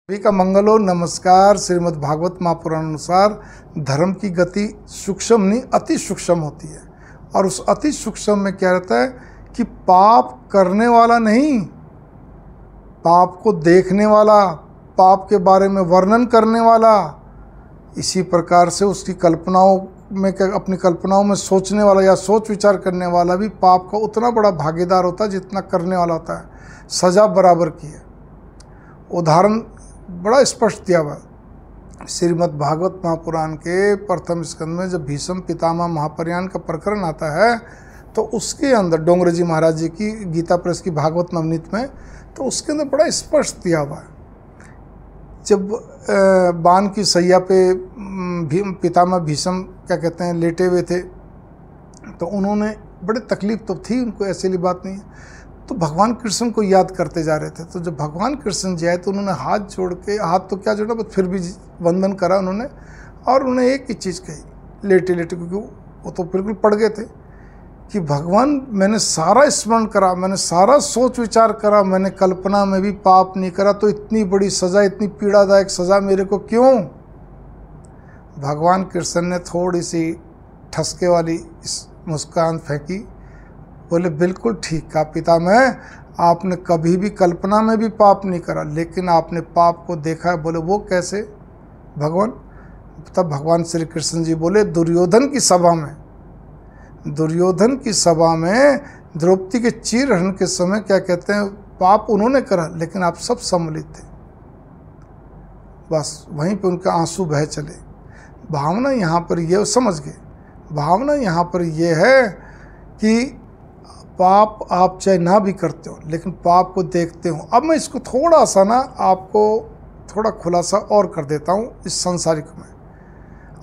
सभी का मंगल हो। नमस्कार। श्रीमद् भागवत महापुराण अनुसार धर्म की गति सूक्ष्म नहीं अति सूक्ष्म होती है, और उस अति सूक्ष्म में क्या रहता है कि पाप करने वाला नहीं, पाप को देखने वाला, पाप के बारे में वर्णन करने वाला, इसी प्रकार से उसकी कल्पनाओं में अपनी कल्पनाओं में सोचने वाला या सोच विचार करने वाला भी पाप का उतना बड़ा भागीदार होता है जितना करने वाला होता है। सजा बराबर की है। उदाहरण बड़ा स्पष्ट दिया हुआ श्रीमद् भागवत महापुराण के प्रथम स्कंद में जब भीष्म पितामह महापर्यान का प्रकरण आता है तो उसके अंदर डोंगरे जी महाराज जी की गीता प्रेस की भागवत नवनीत में, तो उसके अंदर बड़ा स्पष्ट दिया हुआ है। जब बाण की सैया पे पितामह भीष्म क्या कहते हैं लेटे हुए थे, तो उन्होंने बड़े तकलीफ तो थी उनको, ऐसी वाली बात नहीं है, तो भगवान कृष्ण को याद करते जा रहे थे। तो जब भगवान कृष्ण जी आए तो उन्होंने हाथ जोड़ के, हाथ तो क्या जोड़ा बस फिर भी वंदन करा उन्होंने, और उन्हें एक ही चीज़ कही लेटे लेटे, क्योंकि वो तो बिल्कुल पड़ गए थे कि भगवान मैंने सारा स्मरण करा, मैंने सारा सोच विचार करा, मैंने कल्पना में भी पाप नहीं करा, तो इतनी बड़ी सज़ा, इतनी पीड़ादायक सज़ा मेरे को क्यों? भगवान कृष्ण ने थोड़ी सी ठसके वाली मुस्कान फेंकी, बोले बिल्कुल ठीक कहा पितामह, आपने कभी भी कल्पना में भी पाप नहीं करा, लेकिन आपने पाप को देखा है। बोले वो कैसे भगवान? तब भगवान श्री कृष्ण जी बोले दुर्योधन की सभा में द्रौपदी के चीरहरण के समय क्या कहते हैं, पाप उन्होंने करा लेकिन आप सब सम्मिलित थे। बस वहीं पे उनके आंसू बह चले। भावना यहाँ पर ये समझ गए, भावना यहाँ पर ये है कि पाप आप चाहे ना भी करते हो लेकिन पाप को देखते हो। अब मैं इसको थोड़ा सा ना आपको थोड़ा खुलासा और कर देता हूँ इस संसारिक में।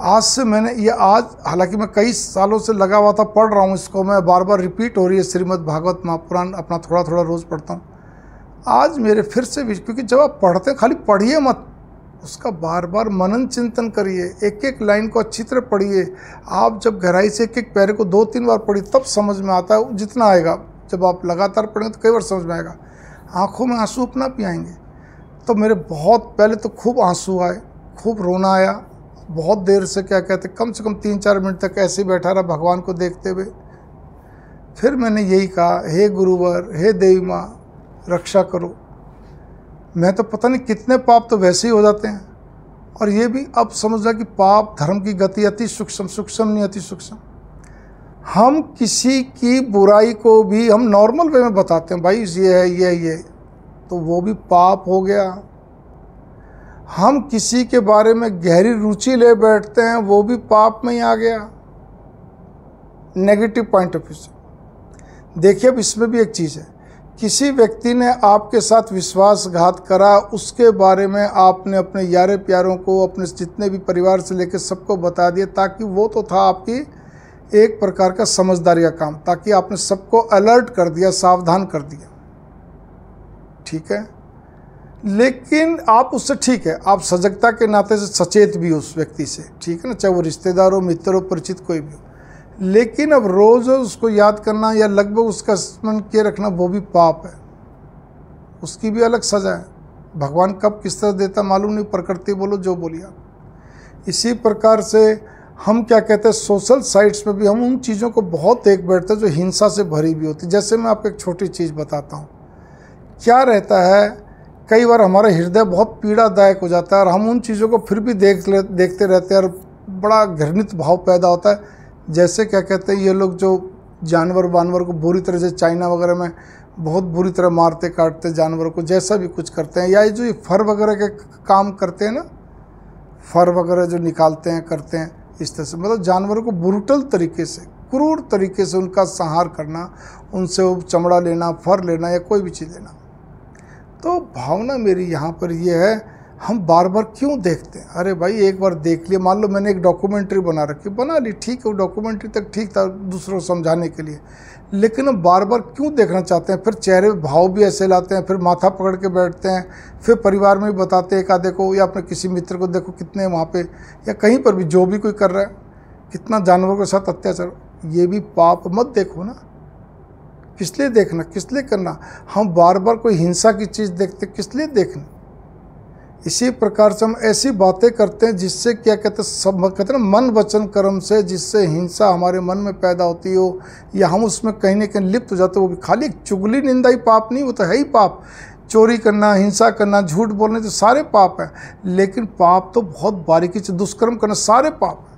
आज से मैंने ये आज, हालांकि मैं कई सालों से लगा हुआ था, पढ़ रहा हूँ इसको, मैं बार बार रिपीट हो रही है श्रीमद् भागवत महापुराण, अपना थोड़ा थोड़ा रोज़ पढ़ता हूँ। आज मेरे फिर से भी, क्योंकि जब आप पढ़ते हैं खाली पढ़िए मत, उसका बार बार मनन चिंतन करिए, एक एक लाइन को अच्छी तरह पढ़िए। आप जब गहराई से एक एक पैरे को 2-3 बार पढ़िए तब समझ में आता है, जितना आएगा। जब आप लगातार पढ़ेंगे तो कई बार समझ में आएगा। आंखों में आंसू अपना भी आएंगे। तो मेरे बहुत पहले तो खूब आंसू आए, खूब रोना आया, बहुत देर से क्या कहते कम से कम 3-4 मिनट तक ऐसे ही बैठा रहा भगवान को देखते हुए। फिर मैंने यही कहा, हे गुरुवर, हे देवी माँ, रक्षा करो। मैं तो पता नहीं कितने पाप तो वैसे ही हो जाते हैं, और ये भी अब समझ रहा कि पाप धर्म की गति अति सूक्ष्म, सूक्ष्म नहीं अति सूक्ष्म। हम किसी की बुराई को भी हम नॉर्मल वे में बताते हैं, भाई ये है ये, तो वो भी पाप हो गया। हम किसी के बारे में गहरी रुचि ले बैठते हैं, वो भी पाप में ही आ गया, नेगेटिव पॉइंट ऑफ व्यू से। देखिए अब इसमें भी एक चीज़ है, किसी व्यक्ति ने आपके साथ विश्वासघात करा, उसके बारे में आपने अपने यारे प्यारों को, अपने जितने भी परिवार से लेकर सबको बता दिया, ताकि वो तो था आपकी एक प्रकार का समझदारी का काम, ताकि आपने सबको अलर्ट कर दिया, सावधान कर दिया, ठीक है। लेकिन आप उससे, ठीक है, आप सजगता के नाते से सचेत भी उस व्यक्ति से, ठीक है ना, चाहे वो रिश्तेदार हो, मित्र हो, परिचित कोई भी हो, लेकिन अब रोज़ उसको याद करना या लगभग उसका स्मरण किए रखना वो भी पाप है। उसकी भी अलग सज़ा है। भगवान कब किस तरह देता मालूम नहीं, प्रकृति बोलो जो बोलिए आप। इसी प्रकार से हम क्या कहते हैं, सोशल साइट्स पे भी हम उन चीज़ों को बहुत देख बैठते हैं जो हिंसा से भरी भी होती है। जैसे मैं आपको एक छोटी चीज़ बताता हूँ, क्या रहता है, कई बार हमारा हृदय बहुत पीड़ादायक हो जाता है और हम उन चीज़ों को फिर भी देखते रहते हैं और बड़ा घृणित भाव पैदा होता है। जैसे क्या कहते हैं, ये लोग जो जानवर को बुरी तरह से चाइना वगैरह में बहुत बुरी तरह मारते काटते जानवरों को, जैसा भी कुछ करते हैं, या ये जो फर वगैरह के काम करते हैं ना, फर वगैरह जो निकालते हैं करते हैं, इस तरह से मतलब जानवरों को ब्रूटल तरीके से, क्रूर तरीके से उनका संहार करना, उनसे वो चमड़ा लेना, फर लेना या कोई भी चीज़ लेना। तो भावना मेरी यहाँ पर ये है, हम बार बार क्यों देखते हैं? अरे भाई एक बार देख लिया, मान लो मैंने एक डॉक्यूमेंट्री बना ली, ठीक है, वो डॉक्यूमेंट्री तक ठीक था दूसरों को समझाने के लिए, लेकिन हम बार बार क्यों देखना चाहते हैं? फिर चेहरे भाव भी ऐसे लाते हैं, फिर माथा पकड़ के बैठते हैं, फिर परिवार में भी बताते हैं, एक आधे को या अपने किसी मित्र को, देखो कितने वहाँ पे या कहीं पर भी जो भी कोई कर रहा है, कितना जानवरों के साथ अत्याचार। ये भी पाप। मत देखो ना, किस लिए देखना, किस लिए करना? हम बार बार कोई हिंसा की चीज़ देखते, किस लिए देखना? इसी प्रकार से हम ऐसी बातें करते हैं जिससे क्या कहते हैं, सब कहते हैं ना, मन वचन कर्म से जिससे हिंसा हमारे मन में पैदा होती हो या हम उसमें कहीं ना कहीं लिप्त हो जाते हो। वो भी खाली चुगली निंदा ही पाप नहीं, वो तो है ही पाप। चोरी करना, हिंसा करना, झूठ बोलने तो सारे पाप हैं, लेकिन पाप तो बहुत बारीकी से, दुष्कर्म करना सारे पाप हैं,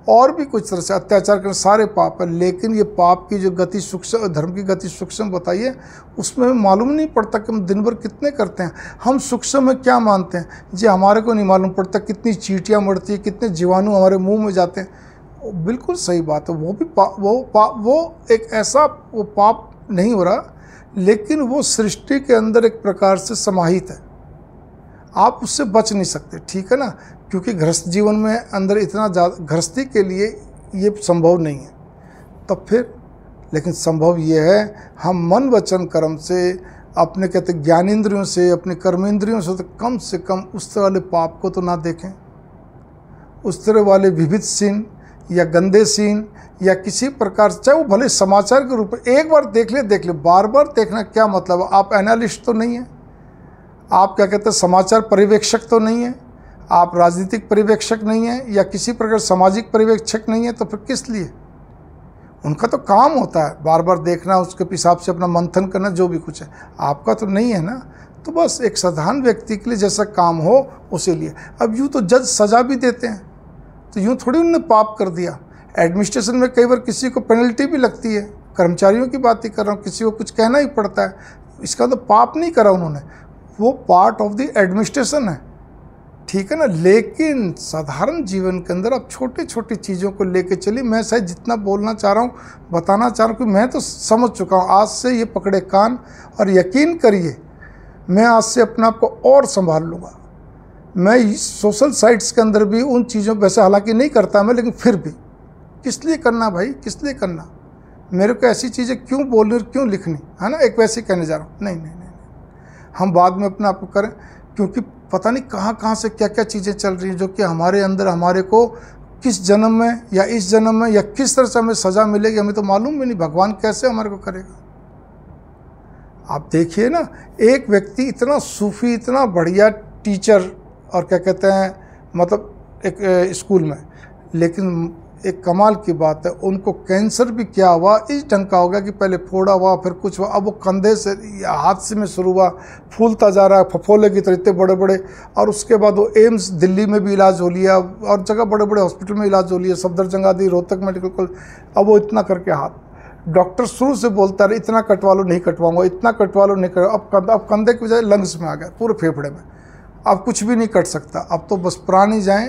और भी कुछ तरह से अत्याचार करना सारे पाप है। लेकिन ये पाप की जो गति सूक्ष्म, धर्म की गति सूक्ष्म बताइए, उसमें हमें मालूम नहीं पड़ता कि हम दिन भर कितने करते हैं। हम सूक्ष्म में क्या मानते हैं जी, हमारे को नहीं मालूम पड़ता कितनी चींटियाँ मरती है, कितने जीवाणु हमारे मुंह में जाते हैं। बिल्कुल सही बात है, वो भी वो एक ऐसा वो पाप नहीं हो रहा, लेकिन वो सृष्टि के अंदर एक प्रकार से समाहित है, आप उससे बच नहीं सकते, ठीक है ना, क्योंकि गृहस्थ जीवन में अंदर इतना ज़्यादा गृहस्थी के लिए ये संभव नहीं है। तब फिर लेकिन संभव ये है, हम मन वचन कर्म से, अपने कहते ज्ञानेंद्रियों से, अपने कर्मेंद्रियों से, तो कम से कम उस तरह वाले पाप को तो ना देखें, उस तरह वाले विविध सीन या गंदे सीन या किसी प्रकार से, चाहे वो भले समाचार के रूप में एक बार देख ले, बार बार देखना क्या मतलब है। आप एनालिस्ट तो नहीं है, आप क्या कहते हैं समाचार पर्यवेक्षक तो नहीं है, आप राजनीतिक पर्यवेक्षक नहीं है, या किसी प्रकार सामाजिक पर्यवेक्षक नहीं है, तो फिर किस लिए? उनका तो काम होता है बार बार देखना, उसके हिसाब से अपना मंथन करना, जो भी कुछ है, आपका तो नहीं है ना। तो बस एक साधारण व्यक्ति के लिए जैसा काम हो उसी लिए। अब यूँ तो जज सजा भी देते हैं, तो यूँ थोड़ी उन्होंने पाप कर दिया। एडमिनिस्ट्रेशन में कई बार किसी को पेनल्टी भी लगती है, कर्मचारियों की बात ही कर रहा हूँ, किसी को कुछ कहना ही पड़ता है, इसका तो पाप नहीं करा उन्होंने, वो पार्ट ऑफ द एडमिनिस्ट्रेशन है, ठीक है ना। लेकिन साधारण जीवन के अंदर आप छोटी छोटी चीज़ों को लेके चलिए। मैं शायद जितना बोलना चाह रहा हूँ, बताना चाह रहा हूँ कि मैं तो समझ चुका हूँ, आज से ये पकड़े कान, और यकीन करिए मैं आज से अपने आप को और संभाल लूँगा। मैं सोशल साइट्स के अंदर भी उन चीज़ों, वैसे हालांकि नहीं करता मैं, लेकिन फिर भी किस लिए करना भाई, किस लिए करना, मेरे को ऐसी चीज़ें क्यों बोलनी और क्यों लिखनी, है ना। एक वैसे ही कहने जा रहा हूँ, नहीं, हम बाद में अपने आप को करें, क्योंकि पता नहीं कहाँ से क्या क्या चीज़ें चल रही हैं जो कि हमारे अंदर, हमारे को किस जन्म में या इस जन्म में या किस तरह से हमें सज़ा मिलेगी, हमें तो मालूम भी नहीं। भगवान कैसे हमारे को करेगा। आप देखिए ना, एक व्यक्ति इतना सूफी, इतना बढ़िया टीचर, और क्या कहते हैं, मतलब एक स्कूल में, लेकिन एक कमाल की बात है, उनको कैंसर भी क्या हुआ, इस ढंग का हो गया कि पहले फोड़ा हुआ, फिर कुछ हुआ, अब वो कंधे से या हाथ से में शुरू हुआ, फूलता जा रहा है, फफोले की तरह इतने बड़े बड़े, और उसके बाद वो एम्स दिल्ली में भी इलाज हो लिया, और जगह बड़े बड़े हॉस्पिटल में इलाज हो लिया, सफदरजंग आदि, रोहतक मेडिकल कॉलेज। अब वो इतना करके हाथ, डॉक्टर शुरू से बोलता रहे इतना कटवा लो, नहीं कटवाऊंगा, इतना कटवा लो, नहीं कटवा, अब कंधे की बजाय लंग्स में आ गया, पूरे फेफड़े में, अब कुछ भी नहीं कट सकता, अब तो बस प्राण ही जाएँ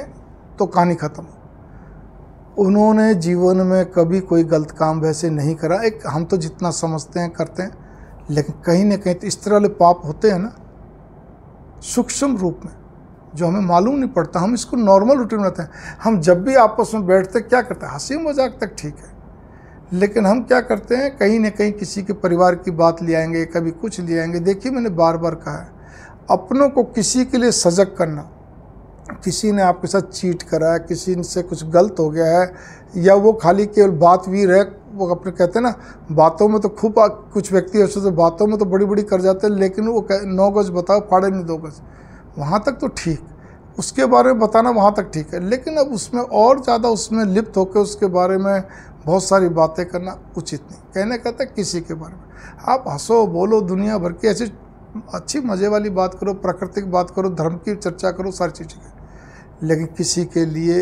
तो कहानी खत्म। उन्होंने जीवन में कभी कोई गलत काम वैसे नहीं करा। एक हम तो जितना समझते हैं करते हैं, लेकिन कहीं ना कहीं तो इस तरह वाले पाप होते हैं ना, सूक्ष्म रूप में, जो हमें मालूम नहीं पड़ता। हम इसको नॉर्मल रूटीन में रहते हैं। हम जब भी आपस में बैठते क्या करते हैं, हंसी मजाक तक ठीक है, लेकिन हम क्या करते हैं, कहीं ना कहीं किसी के परिवार की बात ले आएंगे, कभी कुछ ले आएंगे। देखिए, मैंने बार बार कहा है, अपनों को किसी के लिए सजग करना, किसी ने आपके साथ चीट करा है, किसी से कुछ गलत हो गया है, या वो खाली केवल बातवीर है, वो अपने कहते हैं ना, बातों में तो खूब, कुछ व्यक्ति ऐसे तो बातों में तो बड़ी बड़ी कर जाते हैं, लेकिन वो 9 गज बताओ, फाड़े नहीं 2 गज, वहाँ तक तो ठीक, उसके बारे में बताना वहाँ तक ठीक है। लेकिन अब उसमें और ज़्यादा उसमें लिप्त होकर उसके बारे में बहुत सारी बातें करना उचित नहीं। कहने कहते किसी के बारे में आप हंसो बोलो, दुनिया भर की ऐसी अच्छी मज़े वाली बात करो, प्राकृतिक बात करो, धर्म की चर्चा करो, सारी चीज़ें, लेकिन किसी के लिए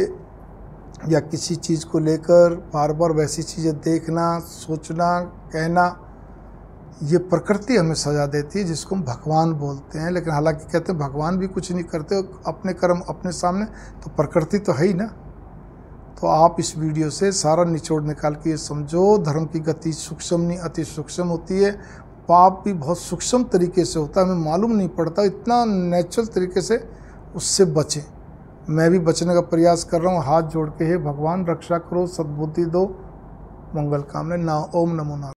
या किसी चीज़ को लेकर बार बार वैसी चीज़ें देखना, सोचना, कहना, ये प्रकृति हमें सजा देती है, जिसको हम भगवान बोलते हैं। लेकिन हालांकि कहते हैं भगवान भी कुछ नहीं करते, अपने कर्म अपने सामने, तो प्रकृति तो है ही ना। तो आप इस वीडियो से सारा निचोड़ निकाल के ये समझो, धर्म की गति सूक्ष्म नहीं अति सूक्ष्म होती है, पाप भी बहुत सूक्ष्म तरीके से होता है, हमें मालूम नहीं पड़ता, इतना नेचुरल तरीके से उससे बचें। मैं भी बचने का प्रयास कर रहा हूँ, हाथ जोड़ के, हे भगवान रक्षा करो, सद्बुद्धि दो, मंगल कामना। ओम नमो नारायण।